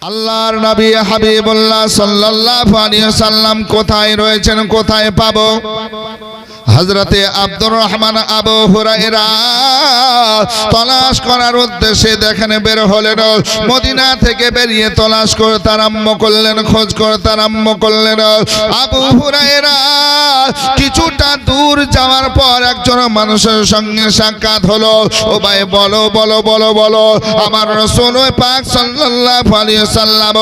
আল্লাহর নবী হাবিবুল্লাহ সাল্লাল্লাহু আলাইহি ওয়াসাল্লাম কোথায় রয়েছেন, কোথায় পাবো? হযরতে আব্দুর রহমান আবু হুরায়রা তলাশ করার উদ্দেশ্যে দেখেন বের হলেন। মদিনা থেকে বেরিয়ে তলাশ করতে আরম্ভ করলেন, খোঁজ করতে আরম্ভ করলেন। আবু হুরায়রা কিছুটা দূর যাওয়ার পর একজন মানুষের সঙ্গে সাক্ষাৎ হলো। ও ভাই বলো বলো বলো বলো, আমার রাসূল পাক সাল্লাল্লাহু আলাইহি ওয়াসাল্লাম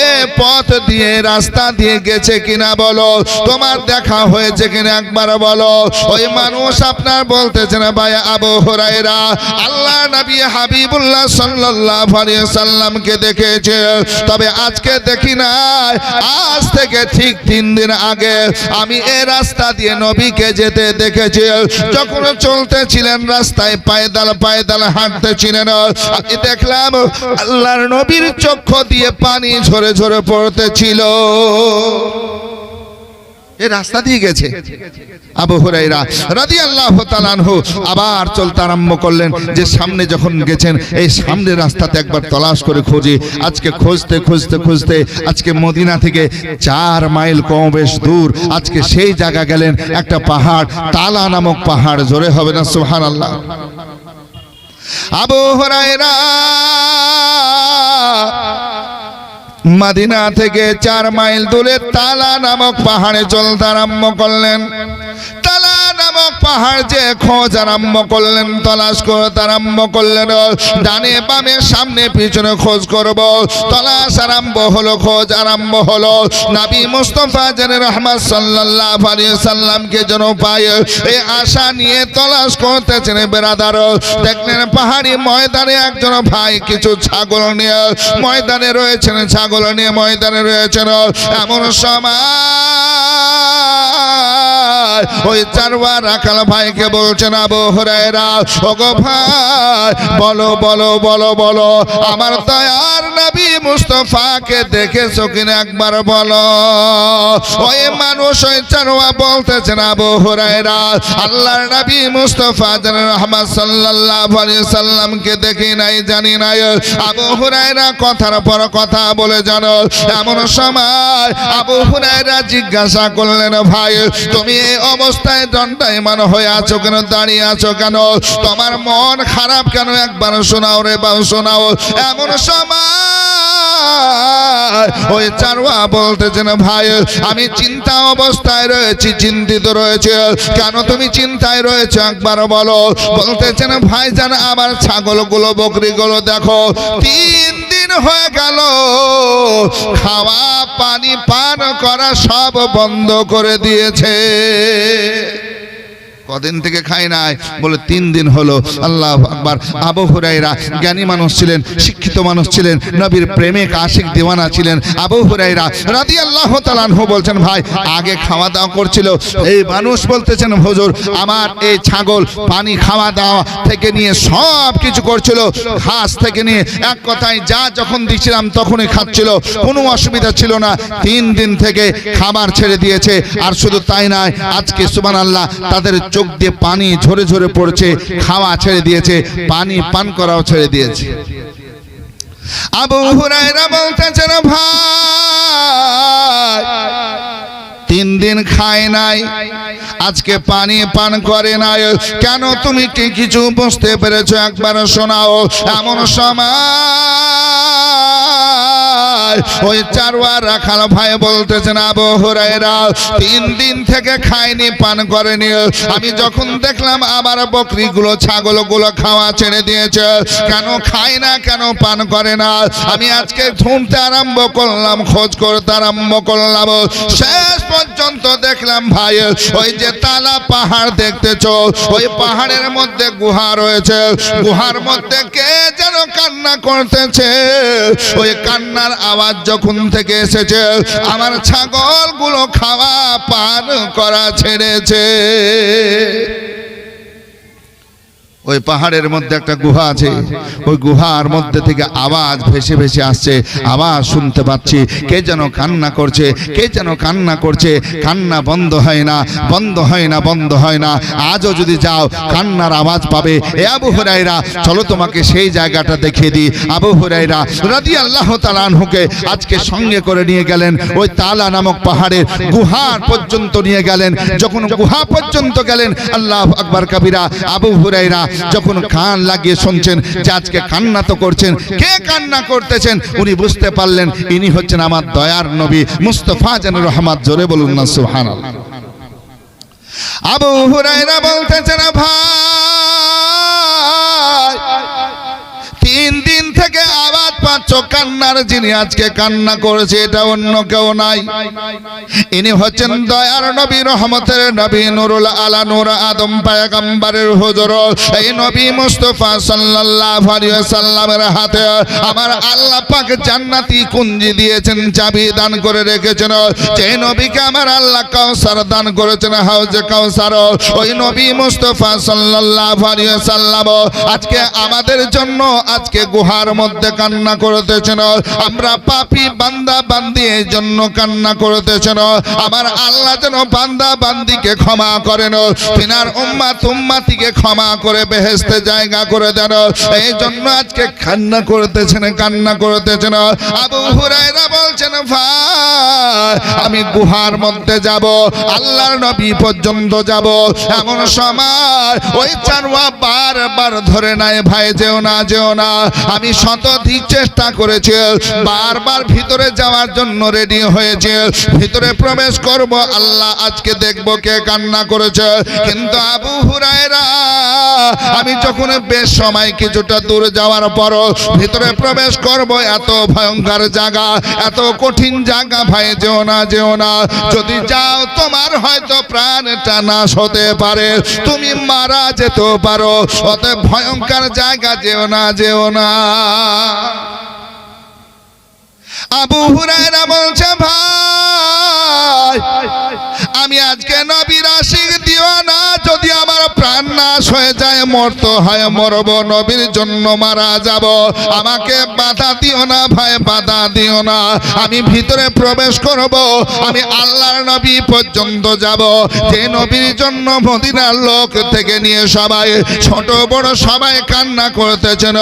এই পথ দিয়ে রাস্তা দিয়ে গেছে কিনা বলো, তোমার দেখা হয়েছে কিনা একবার বলো। ওই মানুষ আপনার বলতেছেন ভাই আবু হুরায়রা আল্লাহ নবী হাবিবুল্লাহ সাল্লাল্লাহু আলাইহি ওয়াসাল্লামকে দেখেছে, তবে আজকে দেখি না। আজ থেকে ঠিক 3 দিন আগে আমি এই রাস্তা দিয়ে নবীকে যেতে দেখেছি। যখন চলতেছিলেন রাস্তায় পায়দাল পায়দাল হাঁটতেছিলেন, আমি দেখলাম আল্লাহর নবীর চক্ষু দিয়ে পানি ঝরে ঝরে পড়তেছিল। এই রাস্তা দিয়ে গেছে আবু হুরায়রা রাদিয়াল্লাহু তাআলা আনহু। আবার চলতে আরম্ভ করলেন যে সামনে যখন গেছেন এই সামনের রাস্তাতে একবার তলাশ করে খুঁজি। আজকে খুঁজতে খুঁজতে খুঁজতে আজকে মদিনা থেকে 4 মাইল কম বেশ দূর আজকে সেই জায়গা গেলেন, একটা পাহাড়, তালা নামক পাহাড়। জোরে হবে না সুবহানাল্লাহ। আবু হুরায়রা মদিনা থেকে 4 মাইল দূরে তালা নামক পাহাড়ে চলতে আরম্ভ করলেন। তালা নামক পাহাড় যে খোঁজ আরম্ভ করলেন, তলাশ করতে আরম্ভ করলেন। ডানে বামে সামনে পিছনে খোঁজ করব, তলাশ আরম্ভ হলো, খোঁজ আরম্ভ হলো। নবী মুস্তাফা জানে রহমত সাল্লাল্লাহু আলাইহি সাল্লামকে যেন পায় এই আশা নিয়ে তলাশ করতেছেন বেরাদার। দেখলেন পাহাড়ি ময়দানে একজন ভাই কিছু ছাগল নিয়ে ময়দানে রয়েছেন, ছাগল নিয়ে ময়দানে রয়েছেন। এমন সময় ওই চারওয়া রাখাল ভাইকে বলছেন আবু হুরায়রা ওগো ভাই বলো বলো বলো বলো, আমার দয়ার নবী মুস্তাফাকে দেখেছো কিনা একবার বলো। ওই মানুষ ওই চারওয়া বলতেছেন আবু হুরায়রা আল্লাহর নবী মুস্তাফা জানে রহমত সাল্লাল্লাহু আলাইহি সাল্লামকে দেখি নাই, জানি নাই। আবু হুরায়রা কথার পর কথা বলে জানো। এমন সময় আবু হুরায়রা জিজ্ঞাসা করলেন ভাই তুমি এই অবস্থায় দণ্ডায়মান হয়ে আছো কেন, দাঁড়িয়ে আছো কেন, তোমার মন খারাপ কেন, একবার শোনাও রে বা শোনাও। এমন সময় ওই চারওয়া বলতেছেন ভাই আমি চিন্তা অবস্থায় রয়েছি, চিন্তিত রয়েছে। কেন তুমি চিন্তায় রয়েছে একবার বলো। বলতেছেন ভাইজান আমার ছাগলগুলো বকরিগুলো দেখো 3 দিন হয়ে গেল খাওয়া পানি পান করা সব বন্ধ করে দিয়েছে। কদিন থেকে খাই নাই বলে 3 দিন হলো। আল্লাহু আকবার। আবু হুরায়রা জ্ঞানী মানুষ ছিলেন, শিক্ষিত মানুষ ছিলেন, নবীর প্রেমিক আশিক দিওয়ানা ছিলেন। আবু হুরায়রা রাদিয়াল্লাহু তাআলা আনহু বলছেন ভাই আগে খাওয়া দাওয়া করছিল। এই মানুষ বলতেছেন হুজুর আমার এই ছাগল পানি খাওয়া দাওয়া থেকে নিয়ে সব কিছু করছিল, ঘাস থেকে নিয়ে এক কথায় যা যখন দিছিলাম তখনই খাচ্ছিল, কোনো অসুবিধা ছিল না। 3 দিন থেকে খাবার ছেড়ে দিয়েছে। আর শুধু তাই নয়, আজকে সুবহানাল্লাহ তাদের চোখ দিয়ে পানি ঝরে ঝরে পড়ছে, খাওয়া ছেড়ে দিয়েছে, পানি পান করাও ছেড়ে দিয়েছে। আবু হুরায়রা বলতেছেন ভাই 3 দিন খায় নাই, আজকে পানি পান করে নাই, কেন তুমি কি কিছু বুঝতে পেরেছো একবার শোনাও। এমন সময় ওই চারওয়া রাখাল ভাই বলতেছেন আবু হুরায়রা 3 দিন থেকে খায়নি, পান করেনি। আমি যখন দেখলাম আবার বকরিগুলো ছাগলগুলো খাওয়া ছেড়ে দিয়েছে, কেন খায় না, কেন পান করে না, আমি আজকে ঢুঁড়তে আরম্ভ করলাম, খোঁজ করতে আরম্ভ করলাম। শেষ পর্যন্ত দেখলাম ভাই ওই যে তালা পাহাড় দেখতেছো, ওই পাহাড়ের মধ্যে গুহা রয়েছে, গুহার মধ্যে কে যেন কান্না করতেছে। ওই কান্নার আওয়াজ যখন থেকে এসেছে আমার ছাগলগুলো খাওয়া পান করা ছেড়েছে। ওই পাহাড়ের মধ্যে একটা গুহা আছে, ওই গুহার মধ্যে থেকে আওয়াজ ভেসে ভেসে আসছে, আওয়াজ শুনতে পাচ্ছি, কে যেন কান্না করছে, কে যেন কান্না করছে, কান্না বন্ধ হয় না, বন্ধ হয় না, বন্ধ হয় না। আজও যদি যাও কান্নার আওয়াজ পাবে। এ আবু হুরায়রা, চলো তোমাকে সেই জায়গাটা দেখিয়ে দিই। আবু হুরায়রা রাদিয়াল্লাহু তাআলা আনহুকে আজকে সঙ্গে করে নিয়ে গেলেন, ওই তালা নামক পাহাড়ের গুহার পর্যন্ত নিয়ে গেলেন। যখন গুহা পর্যন্ত গেলেন, আল্লাহু আকবার কাবীরা, আবু হুরায়রা যখন কান লাগিয়ে শুনছেন যে আজকে কান্না তো করছেন, কে কান্না করতেছেন, উনি বুঝতে পারলেন ইনি হচ্ছেন আমার দয়ার নবী মুস্তাফা জানুর রহমত। জোরে বলুন না সুবহানাল্লাহ। আবু হুরায়রা বলতেছেন, ভাই 3 দিন থেকে আওয়াজ পাচ্ছ কান্নার, যিনি আজকে কান্না করেছে এটা অন্য কেউ নাই, ইনি হচ্ছেন দয়ার নবী, রহমতের নবী, নুরুল আলা নূর আদম পয়গম্বরের হুজুর। এই নবী মুস্তাফা সাল্লাল্লাহু আলাইহি ওয়াসাল্লামের হাতে আমার আল্লাহ পাক জান্নাতি কুঞ্জি দিয়েছেন, চাবি দান করে রেখেছেন। যে নবীকে আমার আল্লাহ কাউসার দান করেছেন, হাউজে কাউসার, ওই নবী মুস্তাফা সাল্লাল্লাহু আলাইহি ওয়াসাল্লাম আজকে আমাদের জন্য আজকে গুহার মধ্যে কান্না করতেছেন। আমরা পাপী বান্দা বান্দি এই জন্য কান্না করতেছেন, আমার আল্লাহ যেন বান্দা বান্দিকে ক্ষমা করেন, তিনার উম্মত উম্মতিকে ক্ষমা করে বেহেশতে জায়গা করে দেন, এই জন্য আজকে কান্না করতেছেন, কান্না করতেছেন। আবু হুরায়রা বলছেন, ভাই আমি গুহার মধ্যে যাব, আল্লাহর নবী পর্যন্ত যাব, এমন সময় ওই চারওয়া বারবার ধরে নাই, ভাই যেও না, যেও না। আমি শতধিক চেষ্টা করেছি, বারবার ভিতরে যাওয়ার জন্য রেডি হয়েছে, ভিতরে প্রবেশ করব, আল্লাহ আজকে দেখব কে কান্না করেছে। কিন্তু আবু হুরায়রা, আমি যখন বেশ সময় কিছুটা দূর যাওয়ার পর ভিতরে প্রবেশ করব, এত ভয়ঙ্কর জায়গা, এত কঠিন জায়গা, ভাই যেও না, যেও না। যদি যাও তোমার হয়তো প্রাণটা নাশ হতে পারে, তুমি মারা যেতে পারো, অত ভয়ঙ্কর জায়গা, যেও না, যেও না। আবু হুরায়রা বলছে, ভাই আমি আজকে নবীর আশিক দিওয়ানা, যদি আমার প্রাণ নাশ হয়ে যায়, মরতে হয় মরব, নবীর জন্য মারা যাব, আমাকে বাধা দিও না ভাই, বাধা দিও না। আমি ভিতরে প্রবেশ করব, আমি আল্লাহর নবী পর্যন্ত যাব, যে নবীর জন্য মদিনার লোক থেকে নিয়ে সবাই, ছোট বড় সবাই কান্না করতেছেন।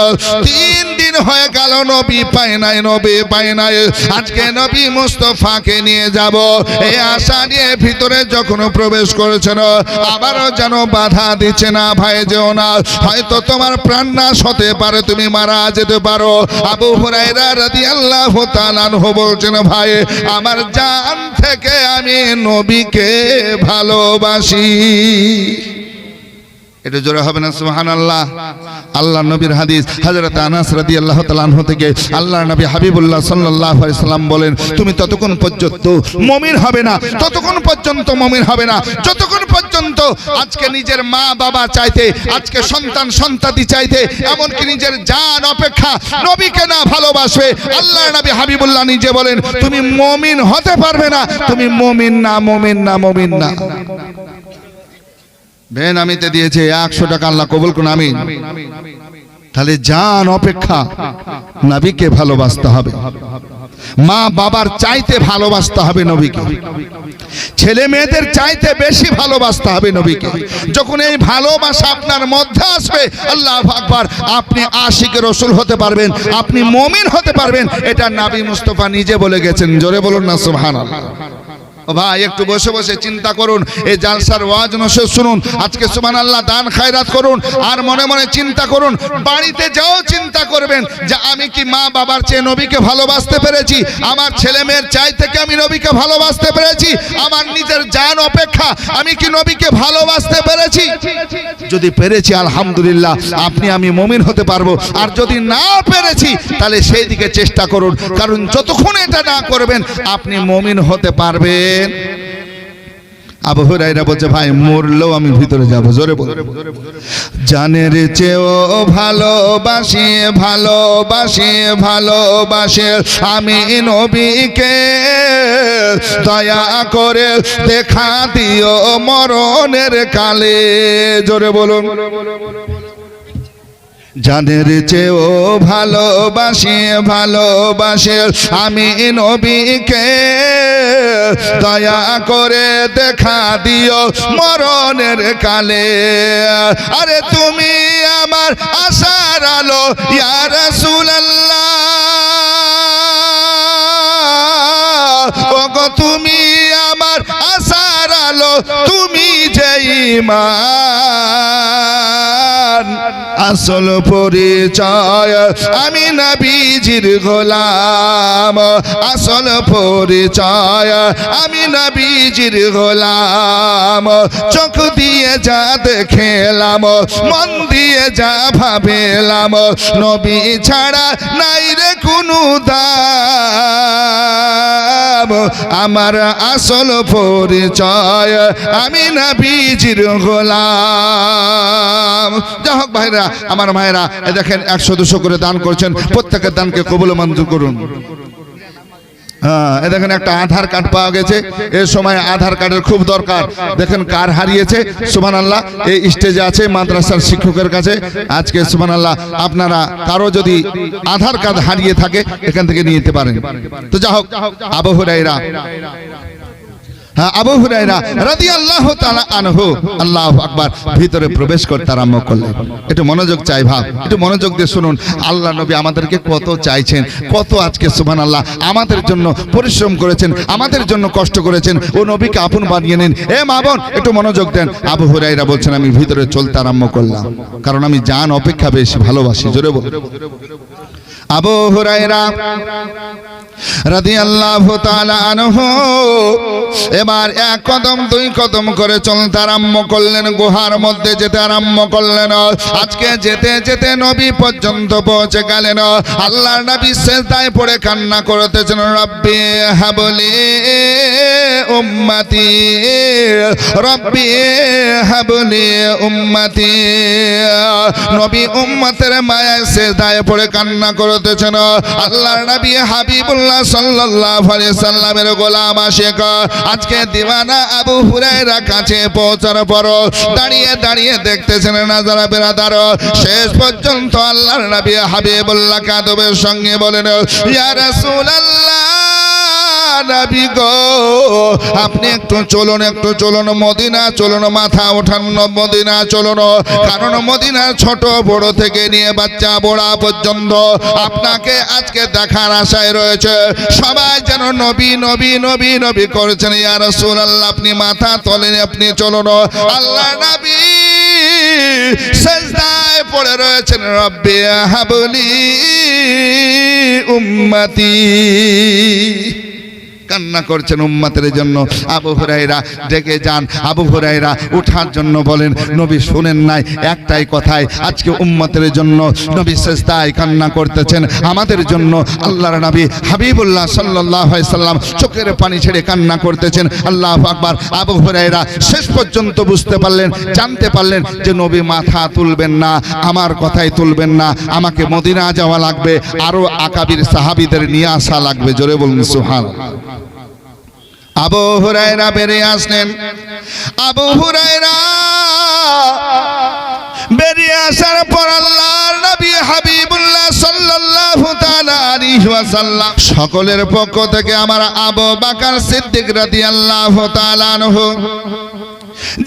3 দিন হয়ে গেল নবী পায় নাই, নবী পায় নাই, আজকে নবী মুস্তাফাকে নিয়ে যাব, এই আশা নিয়ে ভিতরে যখন প্রবেশ করেছেন, আবারও যেন বাধা দিচ্ছে, না ভাই যেও না, হয়তো তোমার প্রাণ নাশ হতে পারে, তুমি মারা যেতে পারো। আবু হুরায়রা রাদিয়াল্লাহু তাআলা আনহু বলছেন, ভাই আমার জান থেকে আমি নবীকে ভালোবাসি। এটা জোরে হবে না সুবহানাল্লাহ। আল্লাহ নবীর হাদিস, হযরত আনাস রাদিয়াল্লাহু তাআলা আনহু থেকে আল্লাহর নবী হাবিবুল্লাহ সাল্লাল্লাহু আলাইহি সাল্লাম বলেন, তুমি ততক্ষণ পর্যন্ত মুমিন হবে না, ততক্ষণ পর্যন্ত মুমিন হবে না যতক্ষণ পর্যন্ত আজকে নিজের মা বাবা চাইতে, আজকে সন্তান সন্ততি চাইতে, এমনকি নিজের জান অপেক্ষা নবীকে না ভালোবাসবে। আল্লাহর নবী হাবিবুল্লাহ নিজে বলেন, তুমি মুমিন হতে পারবে না, তুমি মুমিন না, মুমিন না, মুমিন না। বেন আমিতে দিয়েছে 100 টাকা, আল্লাহ কবুল করুন, আমিন। তাহলে জান অপেক্ষা নবীকে ভালোবাসতে হবে, মা বাবার চাইতে ভালোবাসতে হবে নবীকে, ছেলে মেয়েদের চাইতে বেশি ভালোবাসতে হবে নবীকে। যখন এই ভালোবাসা আপনার মধ্যে আসবে, আল্লাহু আকবার, আপনি আশিকে রাসূল হতে পারবেন, আপনি মুমিন হতে পারবেন। এটা নবী মুস্তাফা নিজে বলে গেছেন, জোরে বলুন না সুবহানাল্লাহ। ভাই একটু বসে বসে চিন্তা করুন, এই জালসার ওয়াজ নসিহত শুনুন, আজকে সুবহানাল্লাহ দান খায়রাত করুন, আর মনে মনে চিন্তা করুন, বাড়িতে যাও চিন্তা করবেন যে আমি কি মা বাবার চেয়ে নবীকে ভালোবাসতে পেরেছি, আমার ছেলে মেয়ের চাই থেকে আমি নবীকে ভালোবাসতে পেরেছি, আমার নিজের জান অপেক্ষা আমি কি নবীকে ভালোবাসতে পেরেছি। যদি পেরেছি আলহামদুলিল্লাহ, আপনি আমি মুমিন হতে পারবো। আর যদি না পেরেছি, তাহলে সেই দিকে চেষ্টা করুন, কারণ যতক্ষণ এটা না করবেন আপনি মুমিন হতে পারবেন। আবু হুরায়রা বলছে, ভাই মরলেও আমি ভিতরে যাব, জোরে বল। জানের চেয়েও ভালোবাসি, ভালোবাসি, ভালোবাসি আমি নবীকে, দয়া করে দেখা দিও মরণের কালে, জোরে বলুন। জানের চেয়েও ভালোবাসি ভালোবাসে আমি নবীকে, দয়া করে দেখা দিও মরণের কালে। আরে তুমি আমার আশার আলো ইয়া রাসূলুল্লাহ, ওগো তুমি আমার আশার আলো, তুমি যে ঈমান। আসল পরিচয় আমি নবীজির গোলাম, আসল পরিচয় আমি নবীজির গোলাম। চোখ দিয়ে যা দেখলাম, মন দিয়ে যা ভাবলাম, নবী ছাড়া নাই রে কোনো দাম। আমার আসল পরিচয় আমি নবীজির গোলাম। যাই হোক ভাইরা, আমার ভাইরা, দেখেন 100-200 করে দান করছেন, প্রত্যেকের দানকে কবুল মঞ্জুর করুন। দেখেন একটা আধার কার্ড পাওয়া গেছে, এর সময় আধার কার্ডের খুব দরকার। দেখেন কার হারিয়েছে, সুবহানাল্লাহ, এই স্টেজে আছে মাদ্রাসার শিক্ষকের কাছে। আজকে সুবহানাল্লাহ আপনারা কারো যদি আধার কার্ড হারিয়ে থাকে এখান থেকে নিয়ে যেতে পারেন। তো যাই হোক, আবু হুরায়রা আবু হুরায়রা রাদিয়াল্লাহু তাআলা আনহু আল্লাহু আকবার ভিতরে প্রবেশ করতে আরম্ভ করলেন। একটু মনোযোগ চাই ভাব, একটু মনোযোগ দিয়ে শুনুন। আল্লাহ নবী আমাদেরকে কত চাইছেন, কত আজকে সুবহানাল্লাহ আমাদের জন্য পরিশ্রম করেছেন, আমাদের জন্য কষ্ট করেছেন। ও নবীকে আপন বানিয়ে নিন। এ মা বোন একটু মনোযোগ দেন। আবু হুরায়রা বলছেন আমি ভিতরে চলতে আরম্ভ করলাম, কারণ আমি জান অপেক্ষা বেশি ভালোবাসি। জোরে বলুন। আবু হুরায়রা রাদিয়াল্লাহু তাআলা আনহু এবার 1 কদম 2 কদম করে চলতে আরম্ভ করলেন, গুহার মধ্যে যেতে আরম্ভ করলেন। আজকে যেতে যেতে নবী পর্যন্ত পৌঁছে গেলেন। আল্লাহর নবী সিজদায় পড়ে কান্না করতেছেন, রব্বি হাবলি উম্মতি, রব্বি হাবলি উম্মতি। নবী উম্মতের মায়ায় সিজদায় পড়ে কান্না করতেছেন। আল্লাহর নবী হাবিবুল্লাহ সাল্লাল্লাহু আলাইহি সাল্লামের গোলাম আশিক আজকে দিওয়ানা আবু হুরায়রা কাছে পৌঁছার পর দাঁড়িয়ে দাঁড়িয়ে দেখতেছেন নাজারা বেরাদার। শেষ পর্যন্ত আল্লাহর নবী হাবিবুল্লাহ কাদবের সঙ্গে বলেন, ইয়া রাসূলুল্লাহ, নবী গো আপনি একটু চলুন, একটু চলুন, মদিনা চলুন, মাথা ওঠান মদিনা চলুন। কারণ মদিনার ছোট বড় থেকে নিয়ে বাচ্চা বড়া পর্যন্ত আপনাকে আজকে দেখার আশায় রয়েছে। সবাই যেন নবী নবী নবী নবী করেছেন। ইয়া রাসূলুল্লাহ, আপনি মাথা তোলেন, আপনি চলুন। আল্লাহ নবী সিজদায় পড়ে রয়েছেন, রব্বি হাবলি উম্মতি, কান্না করছেন উম্মতের জন্য। আবু হুরায়রা ডেকে যান, আবু হুরায়রা উঠার জন্য বলেন। নবী শুনেন নাই, একটাই কথায় আজকে উম্মতের জন্য নবী সিজদায় কান্না করতেছেন, আমাদের জন্য। আল্লাহর নবী হাবিবুল্লাহ সাল্লাল্লাহু আলাইহি সাল্লাম চোখের পানি ছেড়ে কান্না করতেছেন। আল্লাহু আকবার। আবু হুরায়রা শেষ পর্যন্ত বুঝতে পারলেন, জানতে পারলেন যে নবী মাথা তুলবেন না, আমার কথাই তুলবেন না, আমাকে মদিনা যাওয়া লাগবে, আরো আকাবির সাহাবীদের নিয়ে আসা লাগবে। জোরে বলুন সুবহানাল্লাহ। আবু হুরায়রা বেরিয়ে আসলেন। আবু হুরায়রা বেরিয়ে আসার পর আল্লাহর নবী হাবিবুল্লাহ সাল্লাল্লাহু তাআলা আলাইহি ওয়াসাল্লাম সকলের পক্ষ থেকে আমার আবু বকর সিদ্দিক রাদিয়াল্লাহু তাআলা আনহু,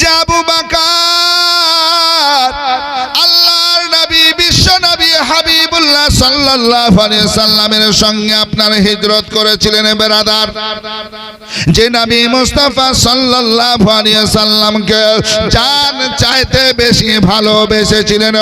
যে আবু বকর আল্লাহর নবী বিশ্ব নবী হাবিবুল্লাহ সাল্লাল্লাহু আলাইহি সাল্লামের সঙ্গে আপনার হিজরত করেছিলেন বেরাদার, যে নবী মুস্তাফা সাল্লাল্লাহু আলাইহি সাল্লামকে জান চাইতে বেশি ভালোবেসেছিলেন।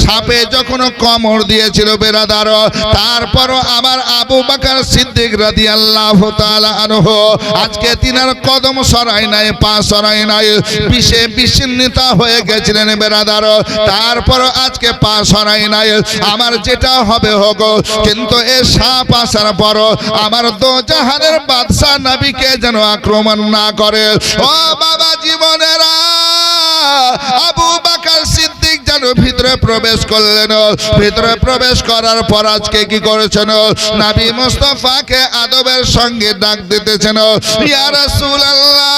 সাপে যখন কামড় দিয়েছিল বেরাদার, তারপরও আমার আবু বকর সিদ্দিক রাদিয়াল্লাহু তাআলা আনহু আজকে তিনার কদম সরায় নাই, পা সরায় নাই, বিষে বিচ্ছিন্নতা হয়ে গেছিলেন বেরাদার, তারপর আজকে পা সরায় নাই। আমার যেটা হবে হোক, কিন্তু এ সাপ আসার পর আমার দোজাহানের বাদশা নবীকে যেন আক্রমণ না করে। ও বাবা জীবনেরা, আবু বকর সিদ্দিক যেন ভিতরে প্রবেশ করলেন। ভিতরে প্রবেশ করার পর আজকে কি করেছেন, নবী মুস্তাফাকে আদবের সঙ্গে ডাক দিতেছেন, ইয়া রাসূলুল্লাহ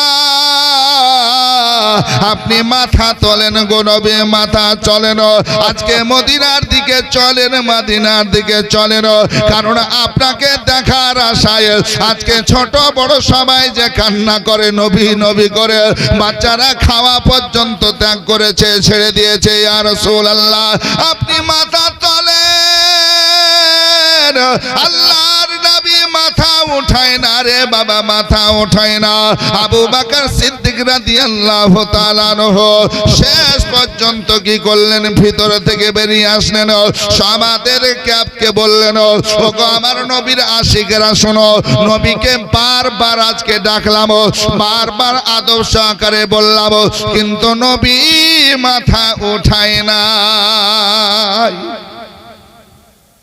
আপনি মাথা তোলেন গো নবী, মাথা চলেন, আজকে মদিনার দিকে চলেন, মদিনার দিকে চলেন, কারণ আপনাকে দেখার আশায় আজকে ছোট বড় সবাই যে কান্না করে, নবী নবী করে, বাচ্চারা খাওয়া পর্যন্ত ত্যাগ করেছে, ছেড়ে দিয়েছে। ইয়া রাসূলুল্লাহ আপনি মাথা তোলেন। আল্লাহর নবী মাথা উঠায় না রে বাবা, মাথা উঠায় না। আবু বকর সিদ্দিক রাদিয়াল্লাহু তাআলা আনহু শেষ পর্যন্ত কি করলেন, ভিতর থেকে বেরিয়ে আসলেন, সাহাবাদেরকে আপকে বললেন, ওগো আমার নবীর আশিকেরা শোনো, নবীকে বারবার আজকে ডাকলাম, বারবার আদব সহকারে বললাম, কিন্তু নবী মাথা উঠায় না।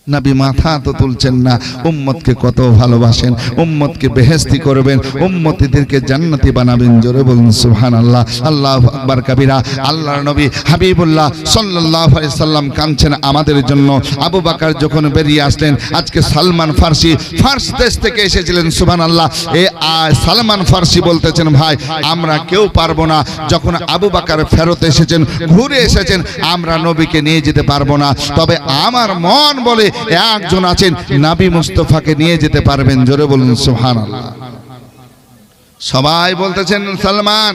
নবী মাথা তো তুলছেন না। উম্মতকে কত ভালোবাসেন, উম্মতকে বেহেশতি করবেন, উম্মতীদেরকে জান্নাতি বানাবেন। জোরে বলুন সুবহানাল্লাহ। আল্লাহু আকবার কবিরা। আল্লাহর নবী হাবিবুল্লাহ সাল্লাল্লাহু আলাইহি সাল্লাম কাঁদছেন আমাদের জন্য। আবু বকর যখন বেরিয়ে আসলেন, আজকে সালমান ফার্সি ফার্স দেশ থেকে এসেছিলেন, সুবহানাল্লাহ। সালমান ফার্সি বলতেছেন, ভাই আমরা কেউ পারবো না, যখন আবু বকর ফেরত এসেছেন, ঘুরে এসেছেন, আমরা নবীকে নিয়ে যেতে পারবো না, তবে আমার মন বলে একজন আছেন, নবী মুস্তাফাকে নিয়ে যেতে পারবেন। জোরে বলুন সুবহানাল্লাহ। সবাই বলতেছেন, সালমান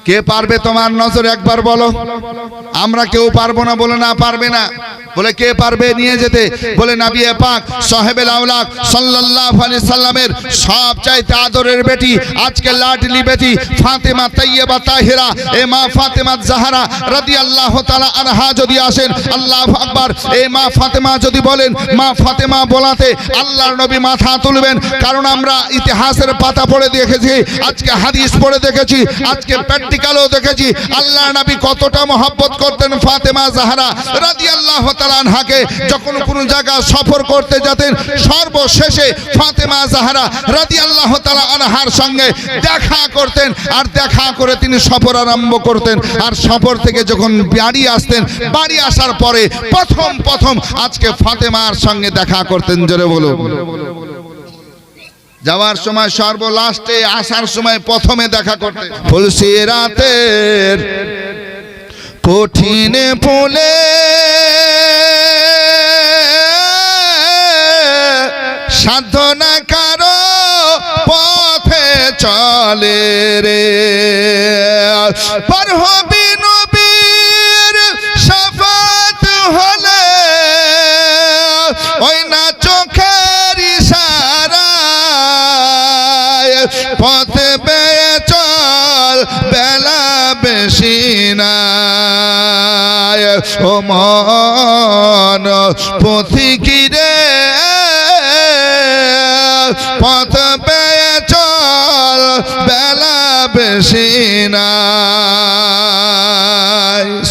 কে পারবে তোমার নজর একবার বলো। আমরা কেউ পারবো না, বলে না পারবে না, বলে কে পারবে নিয়ে যেতে, বলে নবী পাক সাহেবে আওলাদ সাল্লাল্লাহু আলাইহি সাল্লামের সবচাইতে আদরের বেটি, আজকে লাডলি বেটি ফাতেমা তাইয়্যিবা তাহিরা, এ মা ফাতেমা জাহরা রাদিয়াল্লাহু তাআলা আনহা যদি আসেন, আল্লাহু আকবার, এই মা ফাতেমা যদি বলেন, মা ফাতেমা বলাতে আল্লাহর নবী মাথা তুলবেন। কারণ আমরা ইতিহাসের পাতা পড়ে দেখেছি, আজকে হাদিস পড়ে দেখেছি, আজকে প্র্যাকটিক্যালও দেখেছি, আল্লাহর নবী কতটা মহব্বত করতেন ফাতেমা জাহরা রাদিয়াল্লাহু তাআলা আনহাকে। যখন কোন জায়গা সফর করতে যেতেন, সর্বশেষে ফাতেমা জাহরা রাদিয়াল্লাহু তাআলা আনহার সঙ্গে দেখা করতেন, আর দেখা করে তিনি সফর আরম্ভ করতেন। আর সফর থেকে যখন বাড়ি আসতেন, বাড়ি আসার পরে প্রথম আজকে ফাতেমার সঙ্গে দেখা করতেন। জোরে বলো। যাওয়ার সময় সর্বলাস্টে, আসার সময় প্রথমে দেখা করতে। ফুলসিরাতের কঠিন ফুলে সাধনা কারো পথে চলে রে, পার হবি নবীর শাফাত হলে, ওই না চোখের ইশারায় পথে বেয়ে চল, বেলা বেশি নাই। ও মন পথিকিরে পথ পেয়ে চল, বেলা বেশি নাই।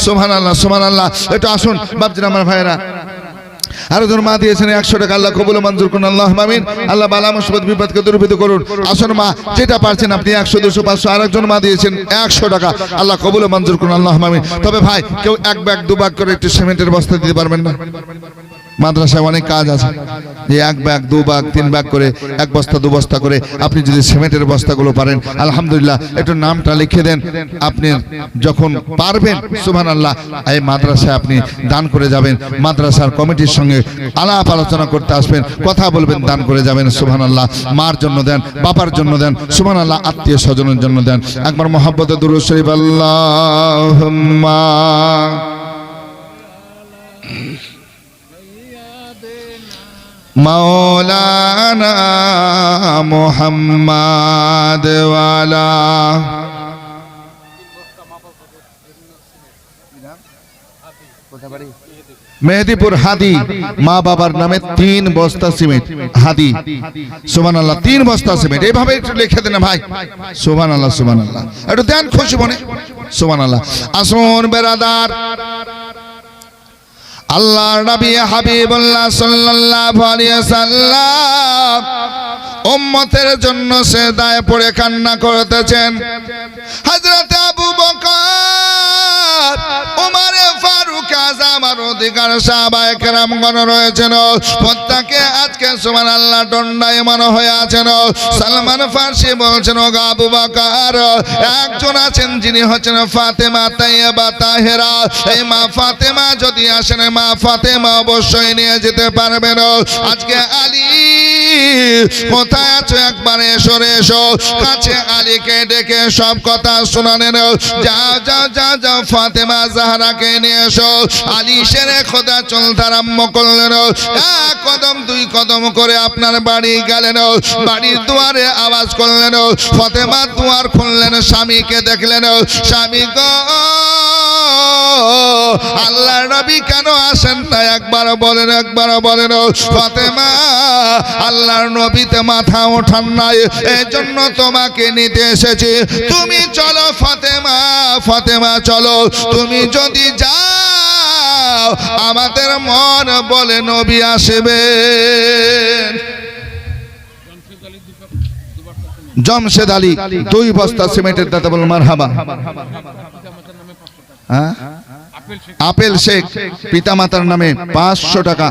সুবহানাল্লাহ সুবহানাল্লাহ। একটু আসুন বাপজিরা আমার ভাইরা, আরো জন মা দিয়েছেন 100 টাকা, আল্লাহ কবুল মঞ্জুর করুন, আল্লাহুম্মা আমিন। আল্লাহ বালা মুসিবত বিপদকে দূরীভূত করুন। আসুন মা, যেটা পারছেন আপনি 100 200 500, আরেকজন মা দিয়েছেন 100 টাকা, আল্লাহ কবুল মঞ্জুর করুন, আল্লাহুম্মা আমিন। তবে ভাই কেউ এক ব্যাগ দু ব্যাগ করে একটু সিমেন্টের বস্তা দিতে পারবেন না? মাদ্রাসায় অনেক কাজ আছে, যে এক ব্যাগ দু ব্যাগ তিন ব্যাগ করে, এক বস্তা দু বস্তা করে আপনি যদি সিমেন্টের বস্তাগুলো পারেন, আলহামদুলিল্লাহ, একটু নামটা লিখে দেন। আপনি যখন পারবেন, সুবহানাল্লাহ, এই মাদ্রাসায় আপনি দান করে যাবেন। মাদ্রাসার কমিটির সঙ্গে আলাপ আলোচনা করতে আসবেন, কথা বলবেন, দান করে যাবেন। সুবহানাল্লাহ। মার জন্য দেন, বাবার জন্য দেন, সুবহানাল্লাহ, আত্মীয় স্বজনের জন্য দেন। একবার মহব্বতে দুরূদ শরীফ আল্লাহুম্মা মাওলানা মুহাম্মাদ ওয়ালা মেহেদীপুর হাদি, মা বাবার নামে 3 বস্তা সিমেন্ট, হাদি, সুবহানাল্লাহ, 3 বস্তা সিমেন্ট। এইভাবে একটু লিখে দেন ভাই, সুবহানাল্লাহ সুবহানাল্লাহ, একটু দেন খুশি মনে, সুবহানাল্লাহ। আসুন বেরাদার, আল্লাহর নবী হাবিবুল্লাহ সাল্লাল্লাহু আলাইহি ওয়াসাল্লাম উম্মতের জন্য সিজদায় পড়ে কান্না করতেছেন। হযরত আবু বকর, ওমর ফারুক অধিকার সাহাবায়ে কেরামগণ রয়েছেন, প্রত্যেকে আজকে সুবহানাল্লাহ দণ্ডায়মান হয়ে আছেন। সালমান ফারসি বলছেন, ও আবু বকর, একজন আছেন যিনি হচ্ছেন ফাতেমা তাইয়্যিবা তাহেরা। এই মা ফাতেমা যদি আসেন, মা ফাতেমা অবশ্যই নিয়ে যেতে পারবেন। আজকে আলী কোথায় আছো? একবার এসো এসো কাছে আলীকে ডেকে সব কথা শোনালেন। যাও যাও যাও যাও ফাতেমা জাহরাকে নিয়ে এসো। আলী শেরে খোদা চলতে আরম্ভ করলেন। এক কদম দুই কদম করে আপনার বাড়ি গেলেন। বাড়ির দুয়ারে আওয়াজ করলেন। ফাতেমা দুয়ার খুললেন, স্বামীকে দেখলেন। স্বামী গো, আল্লাহর নবী কেন আসেন তা একবার বলেন, একবার বলেন। ফাতেমা, আল্লাহর নবীতে মাথা ওঠান নাই, এজন্য তোমাকে নিতে এসেছি। তুমি চলো ফাতেমা, ফাতেমা চলো। তুমি যদি যাও আমাদের মন বলে নবী আসবেন। জমশেদ আলী 2 বস্তা সিমেন্টের দাতা বল মারহাবা। হ্যাঁ, আপেল শেখ পিতামাতার নামে 500 টাকা।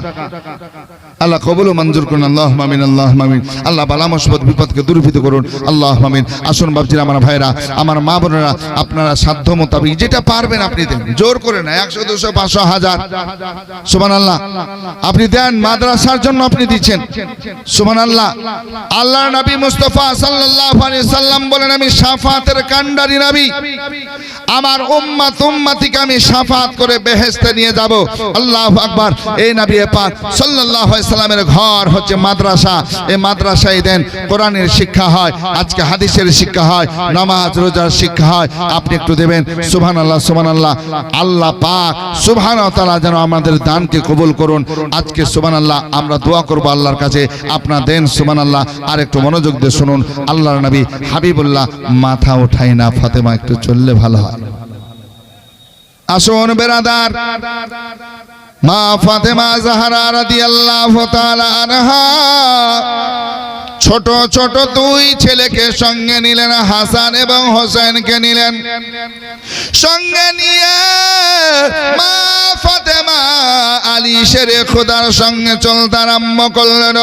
আল্লাহ কবুল ও মঞ্জুর করুন। আল্লাহুম্মা আমিন, আল্লাহুম্মা আমিন। আল্লাহ বালা মুসিবত বিপদকে দূরীভূত করুন। আল্লাহুম্মা আমিন। আসুন বাপজিরা, আমার ভাইরা, আমার মা বোনেরা, আপনারা সাধ্য মোতাবেক যেটা পারবেন আপনি দেন, জোর করে না। 100 200 500 1000 সুবহানাল্লাহ আপনি দেন। মাদ্রাসার জন্য আপনি দিচ্ছেন, সুবহানাল্লাহ। আল্লাহর নবী মুস্তাফা সাল্লাল্লাহু আলাইহি সাল্লাম বলেন, আমি শাফাতের কান্ডারি নবী, আমার উম্মত উম্মতিকে আমি শাফাত করে বেহেশতে নিয়ে যাব। আল্লাহু আকবার। এই নবী পাক সাল্লাল্লাহু আলাইহি সাল্লামের ঘর হচ্ছে মাদ্রাসা। এই মাদ্রাসায় দেন কোরআনের শিক্ষা হয়, আজকে হাদিসের শিক্ষা হয়, নামাজ রোজার শিক্ষা হয়। আপনি একটু দেবেন। সুবহানাল্লাহ, সুবহানাল্লাহ। আল্লাহ পাক সুবহানাহু ওয়া তাআলা যেন আমাদের দানকে কবুল করুন। আজকে সুবহানাল্লাহ আমরা দোয়া করব আল্লাহর কাছে, আপনারা দেন। সুবহানাল্লাহ। আর একটু মনোযোগ দিয়ে শুনুন। আল্লাহর নবী হাবিবুল্লাহ মাথা ওঠায় না, ফাতেমা একটু চললে ভালো হয়। আসুন বেরাদার, মা ফাতেমা জাহরা রাদিয়াল্লাহু তাআলা আনহা ছোট ছোট 2 ছেলেকে সঙ্গে নিলেন, হাসান এবং হোসেনকে নিলেন। সঙ্গে নিয়ে মা ফাতেমা আলী শেরে খোদার সঙ্গে চলতে আরম্ভ করলেন।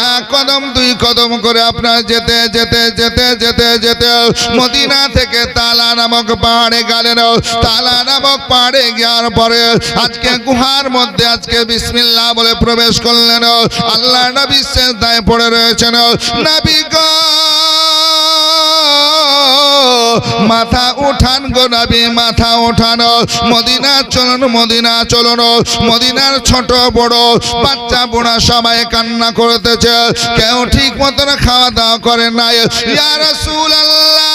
1 কদম 2 কদম করে আপনার যেতে যেতে যেতে যেতে যেতে মদিনা থেকে তালা নামক পাহাড়ে গেলেন। তালা নামক পাহাড়ে যাওয়ার পরে আজকে গুহার মধ্যে আজকে বিসমিল্লাহ বলে প্রবেশ করলেন। আল্লাহ নবী সিজদায় পড়ে রয়েছেন। নবী গো, মাথা উঠান গো নবী, মাথা উঠানো। মদিনা চলুন, মদিনা চলুন। মদিনার ছোট বড় বাচ্চা বুড়া সবাই কান্না করতেছে। কেউ ঠিক মতন খাওয়া দাওয়া করে নাই। ইয়া রাসূলুল্লাহ,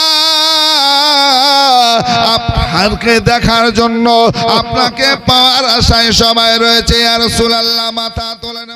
আপনাকে দেখার জন্য, আপনাকে পাওয়ার আশায় সবাই রয়েছে। ইয়া রাসূলুল্লাহ, মাথা তোলেন।